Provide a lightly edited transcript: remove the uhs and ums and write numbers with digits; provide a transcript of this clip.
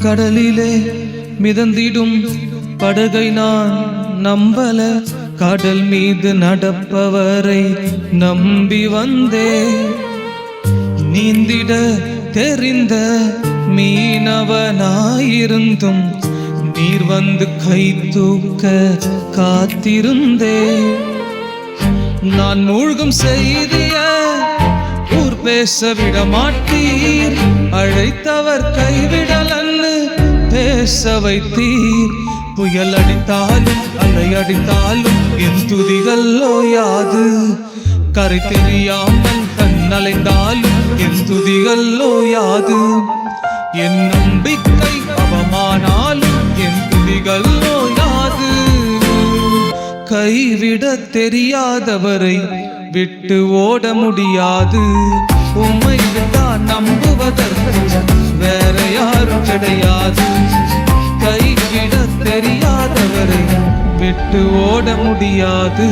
கடலிலே மிதந்திடும் படகை நான் நம்பல, கடல் மீது நடப்பவரை நம்பி வந்தே. நீந்திட தெரிந்த மீனவனாயிருந்தும் நீர் வந்து கை தூக்க காத்திருந்தே. நான் மூழ்கும் செய்திய ஊர் பேச விட மாட்டீர், அழைத்தவர் கைவிடலன்னு பேச வைத்தீர். புயல் அடித்தாலும் அலை அடித்தாலும் என் துதிகள் ஓயாது, கரை தெரியாமல் கண்ணலைந்தாலும் என் துதிகள் ஓயாது. என் நம்பிக்கை அவமானாலும் என் துதிகள் ஓயாது. கைவிட தெரியாதவரை விட்டு ஓட முடியாது. உம்மை விட்டால் நம்புவதற்கு வேற யாரும் கிடையாது. கைவிட தெரியாதவரை விட்டு ஓட முடியாது.